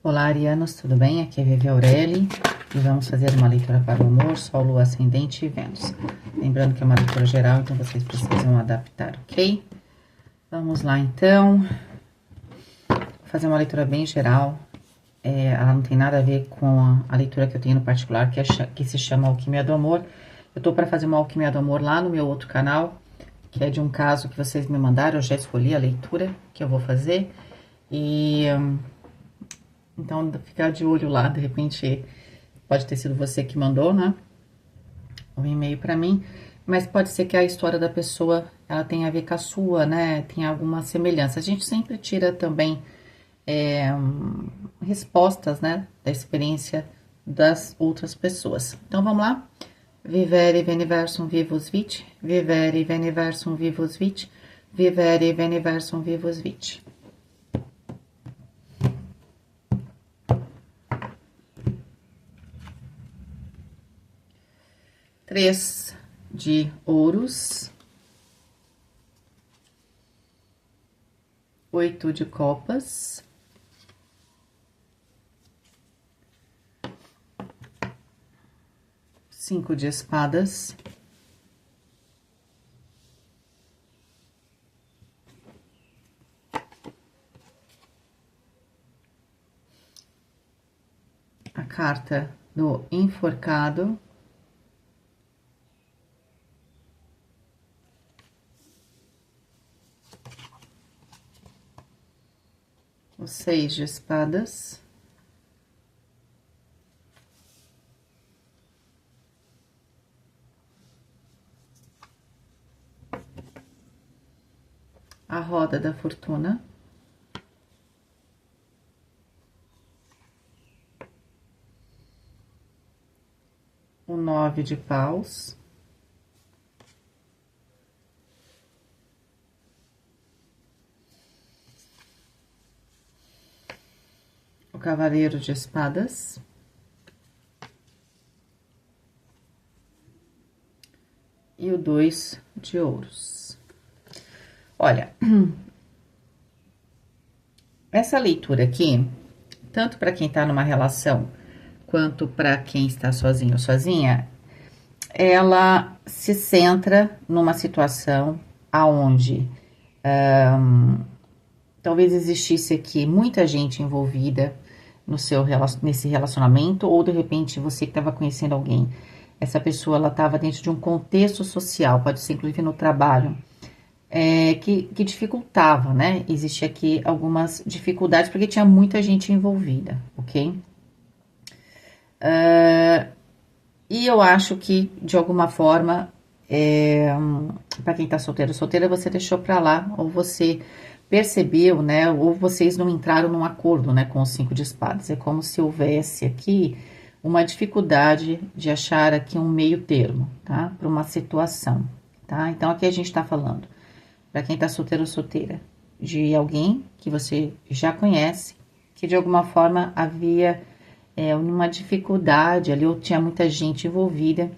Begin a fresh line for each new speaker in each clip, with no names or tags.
Olá, arianos, tudo bem? Aqui é Vivi Aureli e vamos fazer uma leitura para o amor, Sol, Lua, Ascendente e Vênus. Lembrando que é uma leitura geral, então vocês precisam adaptar, ok? Vamos lá, então. Vou fazer uma leitura bem geral. Ela não tem nada a ver com a leitura que eu tenho no particular, que se chama Alquimia do Amor. Eu tô para fazer uma Alquimia do Amor lá no meu outro canal, que é de um caso que vocês me mandaram. Eu já escolhi a leitura que eu vou fazer e... Então, ficar de olho lá, de repente, pode ter sido você que mandou, né? Um e-mail para mim, mas pode ser que a história da pessoa, ela tenha a ver com a sua, né? Tem alguma semelhança. A gente sempre tira também respostas, né? Da experiência das outras pessoas. Então, vamos lá? Vivere veniversum vivus vit, vivere veniversum vivus vit, vivere veniversum vivus vit. Três de ouros, 8 de copas, 5 de espadas, a carta do enforcado, o 6 de espadas, a roda da fortuna, o 9 de paus, o cavaleiro de espadas, e o 2 de ouros. Olha, essa leitura aqui, tanto para quem tá numa relação, quanto para quem está sozinho ou sozinha, ela se centra numa situação aonde talvez existisse aqui muita gente envolvida nesse relacionamento, ou de repente você que estava conhecendo alguém, essa pessoa ela estava dentro de um contexto social, pode ser inclusive no trabalho, que dificultava, né? Existia aqui algumas dificuldades porque tinha muita gente envolvida, ok? E eu acho que de alguma forma, para quem tá solteiro ou solteira, você deixou para lá, ou você percebeu, né? Ou vocês não entraram num acordo, né? Com os 5 de espadas. É como se houvesse aqui uma dificuldade de achar aqui um meio termo, tá? Para uma situação, tá? Então aqui a gente tá falando, para quem tá solteiro ou solteira, de alguém que você já conhece, que de alguma forma havia uma dificuldade ali, ou tinha muita gente envolvida,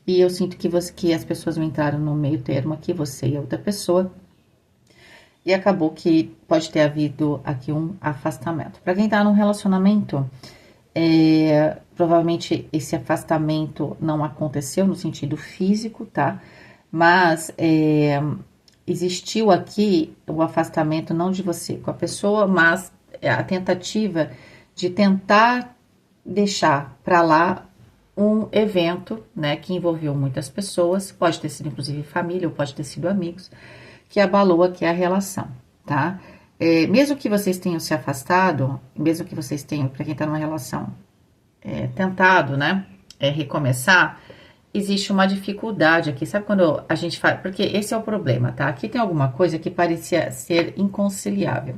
e eu sinto que as pessoas não entraram no meio termo aqui, você e a outra pessoa, e acabou que pode ter havido aqui um afastamento. Para quem tá num relacionamento, provavelmente esse afastamento não aconteceu no sentido físico, tá? Mas existiu aqui o afastamento não de você com a pessoa, mas a tentativa de tentar deixar para lá um evento, né, que envolveu muitas pessoas, pode ter sido inclusive família, ou pode ter sido amigos, que abalou aqui a relação, tá? Mesmo que vocês tenham se afastado, mesmo que vocês tenham, para quem tá numa relação, tentado, né, recomeçar, existe uma dificuldade aqui, sabe quando a gente faz, porque esse é o problema, tá? Aqui tem alguma coisa que parecia ser inconciliável.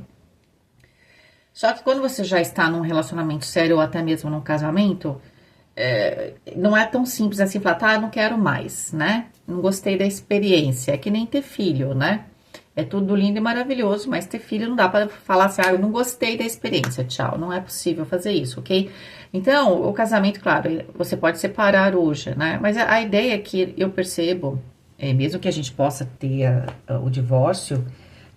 Só que quando você já está num relacionamento sério ou até mesmo num casamento, não é tão simples assim falar, tá, não quero mais, né? Não gostei da experiência. É que nem ter filho, né? É tudo lindo e maravilhoso, mas ter filho não dá para falar assim, eu não gostei da experiência, tchau. Não é possível fazer isso, ok? Então, o casamento, claro, você pode separar hoje, né? Mas a ideia é que eu percebo, mesmo que a gente possa ter o divórcio,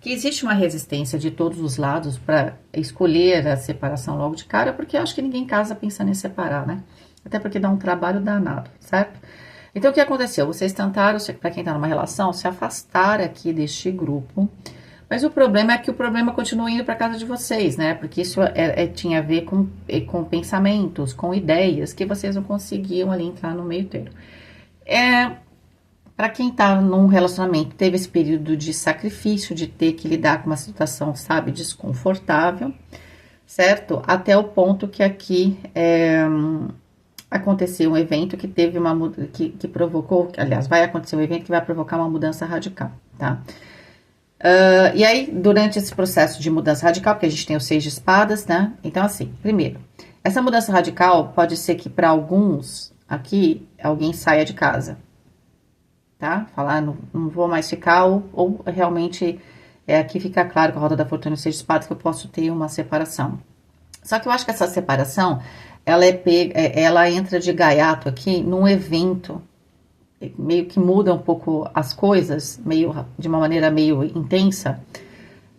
que existe uma resistência de todos os lados para escolher a separação logo de cara, porque eu acho que ninguém casa pensando em separar, né? Até porque dá um trabalho danado, certo? Então, o que aconteceu? Vocês tentaram, para quem está numa relação, se afastar aqui deste grupo, mas o problema é que o problema continua indo para casa de vocês, né? Porque isso tinha a ver com pensamentos, com ideias, que vocês não conseguiam ali entrar no meio termo. Para quem tá num relacionamento, teve esse período de sacrifício, de ter que lidar com uma situação, sabe, desconfortável, certo? Até o ponto que aqui aconteceu um evento que teve que provocou, aliás, vai acontecer um evento que vai provocar uma mudança radical, tá? E aí, durante esse processo de mudança radical, porque a gente tem o 6 de espadas, né? Então, assim, primeiro, essa mudança radical pode ser que para alguns aqui, alguém saia de casa, tá? Falar, não vou mais ficar, ou realmente aqui fica claro com a roda da fortuna e o 6 de espadas que eu posso ter uma separação. Só que eu acho que essa separação, ela entra de gaiato aqui num evento, meio que muda um pouco as coisas, de uma maneira meio intensa.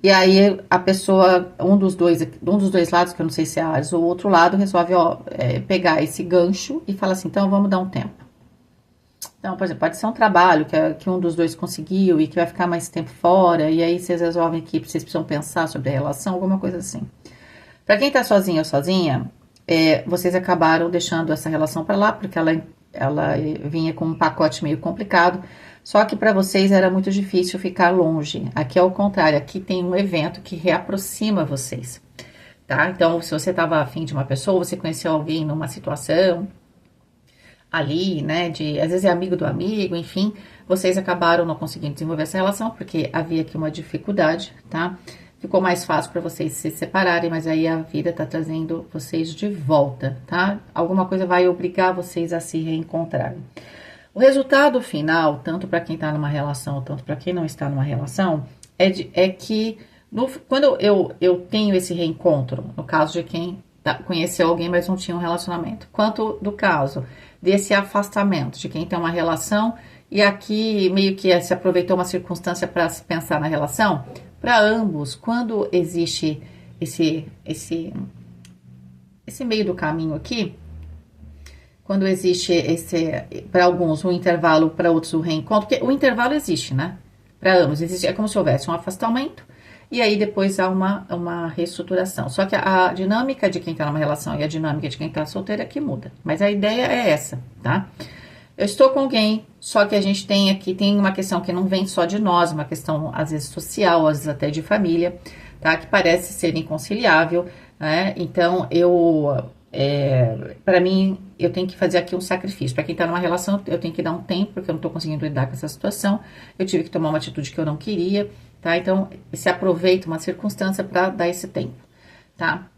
E aí a pessoa, um dos dois lados, que eu não sei se é Ares ou o outro lado, resolve pegar esse gancho e fala assim, então vamos dar um tempo. Então, por exemplo, pode ser um trabalho que um dos dois conseguiu e que vai ficar mais tempo fora, e aí vocês resolvem que vocês precisam pensar sobre a relação, alguma coisa assim. Para quem tá sozinho ou sozinha, vocês acabaram deixando essa relação para lá, porque ela vinha com um pacote meio complicado, só que para vocês era muito difícil ficar longe. Aqui é o contrário, aqui tem um evento que reaproxima vocês, tá? Então, se você estava afim de uma pessoa, você conheceu alguém numa situação ali, né, às vezes é amigo do amigo, enfim, vocês acabaram não conseguindo desenvolver essa relação, porque havia aqui uma dificuldade, tá? Ficou mais fácil para vocês se separarem, mas aí a vida tá trazendo vocês de volta, tá? Alguma coisa vai obrigar vocês a se reencontrarem. O resultado final, tanto para quem tá numa relação, tanto para quem não está numa relação, é que quando eu tenho esse reencontro, no caso de quem conheceu alguém, mas não tinha um relacionamento, quanto do caso desse afastamento de quem tem uma relação e aqui meio que se aproveitou uma circunstância para se pensar na relação, para ambos, quando existe esse meio do caminho aqui, quando existe para alguns um intervalo, para outros o reencontro, porque o intervalo existe, né? Para ambos, é como se houvesse um afastamento e aí depois há uma reestruturação. Só que a dinâmica de quem está numa relação e a dinâmica de quem está solteiro é que muda. Mas a ideia é essa, tá? Eu estou com alguém, só que a gente tem uma questão que não vem só de nós, uma questão às vezes social, às vezes até de família, tá? Que parece ser inconciliável, né? Então, para mim, eu tenho que fazer aqui um sacrifício. Para quem está numa relação, eu tenho que dar um tempo, porque eu não estou conseguindo lidar com essa situação. Eu tive que tomar uma atitude que eu não queria, tá? Então, se aproveita uma circunstância para dar esse tempo, tá?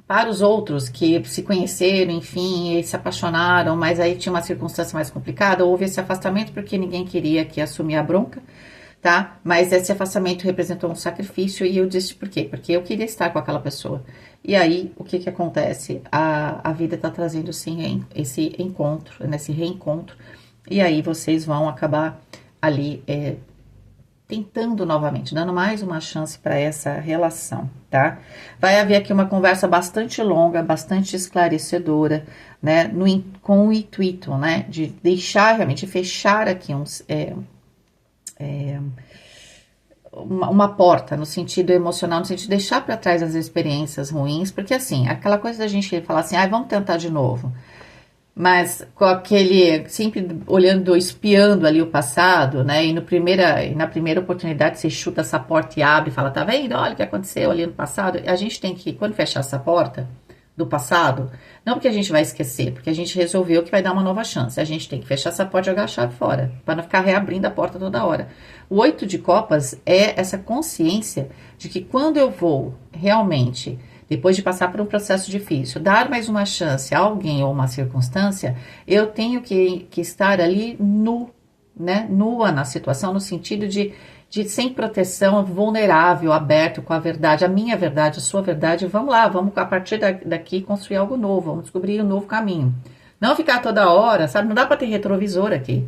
Para os outros que se conheceram, enfim, e se apaixonaram, mas aí tinha uma circunstância mais complicada, houve esse afastamento porque ninguém queria que assumir a bronca, tá? Mas esse afastamento representou um sacrifício e eu disse por quê? Porque eu queria estar com aquela pessoa. E aí, o que acontece? A vida tá trazendo, sim, esse encontro, nesse reencontro, e aí vocês vão acabar ali tentando novamente, dando mais uma chance para essa relação, tá? Vai haver aqui uma conversa bastante longa, bastante esclarecedora, né? Com o intuito, né? De deixar realmente, fechar aqui uma porta no sentido emocional, no sentido de deixar para trás as experiências ruins, porque assim, aquela coisa da gente falar assim, vamos tentar de novo. Mas com aquele, sempre olhando, espiando ali o passado, né? E na primeira oportunidade você chuta essa porta e abre e fala, tá vendo? Olha o que aconteceu ali no passado. A gente tem que, quando fechar essa porta do passado, não porque a gente vai esquecer, porque a gente resolveu que vai dar uma nova chance. A gente tem que fechar essa porta e jogar a chave fora, para não ficar reabrindo a porta toda hora. O 8 de copas é essa consciência de que quando eu vou realmente, depois de passar por um processo difícil, dar mais uma chance a alguém ou uma circunstância, eu tenho que estar ali né, nua na situação, no sentido de sem proteção, vulnerável, aberto com a verdade, a minha verdade, a sua verdade. Vamos lá, vamos a partir daqui construir algo novo, vamos descobrir um novo caminho. Não ficar toda hora, sabe? Não dá para ter retrovisor aqui.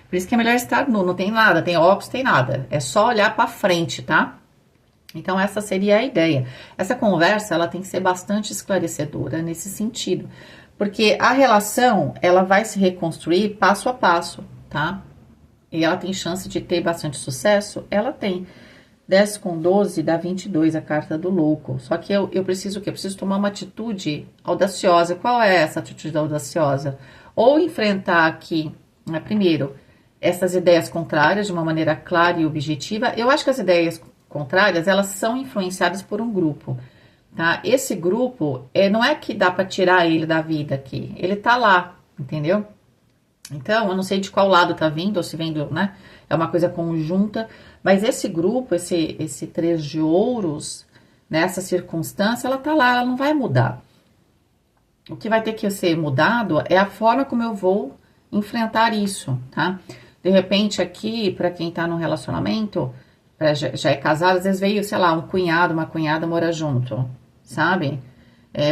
Por isso que é melhor estar nu, não tem nada, tem óculos, tem nada. É só olhar para frente, tá? Então, essa seria a ideia. Essa conversa, ela tem que ser bastante esclarecedora nesse sentido, porque a relação, ela vai se reconstruir passo a passo, tá? E ela tem chance de ter bastante sucesso? Ela tem. 10 com 12 dá 22, a carta do louco. Só que eu preciso o quê? Eu preciso tomar uma atitude audaciosa. Qual é essa atitude audaciosa? Ou enfrentar aqui, né, primeiro, essas ideias contrárias de uma maneira clara e objetiva. Eu acho que as ideias contrárias, elas são influenciadas por um grupo, tá? Esse grupo, não é que dá para tirar ele da vida aqui. Ele tá lá, entendeu? Então, eu não sei de qual lado tá vindo, ou se vendo, né? É uma coisa conjunta, mas esse grupo, esse 3 de ouros, nessa circunstância, ela tá lá, ela não vai mudar. O que vai ter que ser mudado é a forma como eu vou enfrentar isso, tá? De repente, aqui, para quem tá num relacionamento, já é casado, às vezes veio, sei lá, um cunhado, uma cunhada morar junto, sabe?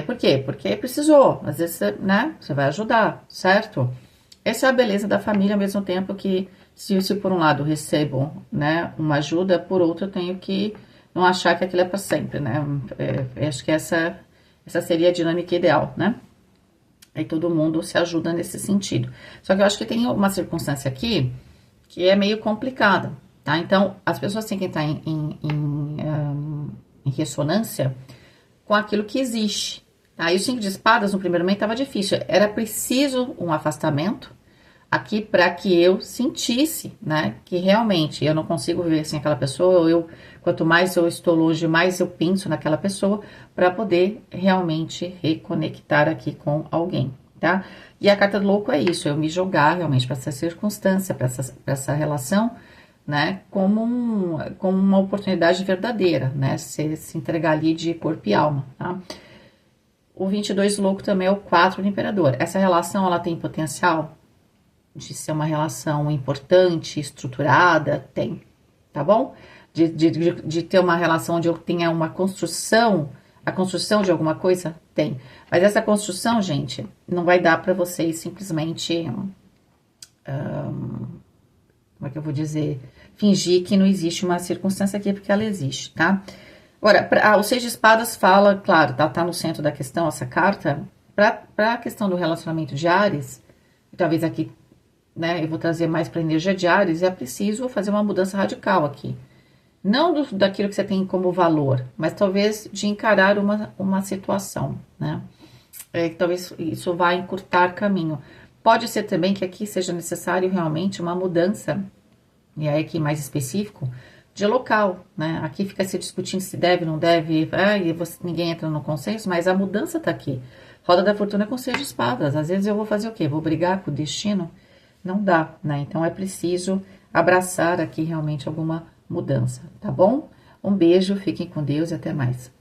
Por quê? Porque precisou, às vezes, né? Você vai ajudar, certo? Essa é a beleza da família, ao mesmo tempo que, se por um lado eu recebo, né, uma ajuda, por outro eu tenho que não achar que aquilo é para sempre, né? Acho que essa seria a dinâmica ideal, né? Aí todo mundo se ajuda nesse sentido. Só que eu acho que tem uma circunstância aqui que é meio complicada, tá? Então, as pessoas têm que estar em ressonância com aquilo que existe. Tá? E o 5 de espadas, no primeiro momento, estava difícil. Era preciso um afastamento aqui para que eu sentisse, né? Que realmente eu não consigo viver sem aquela pessoa. Quanto mais eu estou longe, mais eu penso naquela pessoa para poder realmente reconectar aqui com alguém, tá? E a carta do louco é isso, eu me jogar realmente para essa circunstância, para essa relação, né, como uma oportunidade verdadeira, né, se entregar ali de corpo e alma, tá? O 22 louco também é o 4 do imperador. Essa relação, ela tem potencial de ser uma relação importante, estruturada? Tem, tá bom? De ter uma relação onde eu tenha uma construção, a construção de alguma coisa? Tem. Mas essa construção, gente, não vai dar para vocês simplesmente, como é que eu vou dizer, fingir que não existe uma circunstância aqui, porque ela existe, tá? Agora, o 6 de espadas fala, claro, tá no centro da questão essa carta, para a questão do relacionamento de Áries, talvez aqui, né, eu vou trazer mais para a energia de Áries, é preciso fazer uma mudança radical aqui. Não daquilo que você tem como valor, mas talvez de encarar uma situação, né? Talvez isso vá encurtar caminho. Pode ser também que aqui seja necessário realmente uma mudança, e aí aqui mais específico, de local, né? Aqui fica se discutindo se deve, não deve, ninguém entra no consenso, mas a mudança tá aqui. Roda da Fortuna com 6 de espadas. Às vezes eu vou fazer o quê? Vou brigar com o destino? Não dá, né? Então é preciso abraçar aqui realmente alguma mudança, tá bom? Um beijo, fiquem com Deus e até mais.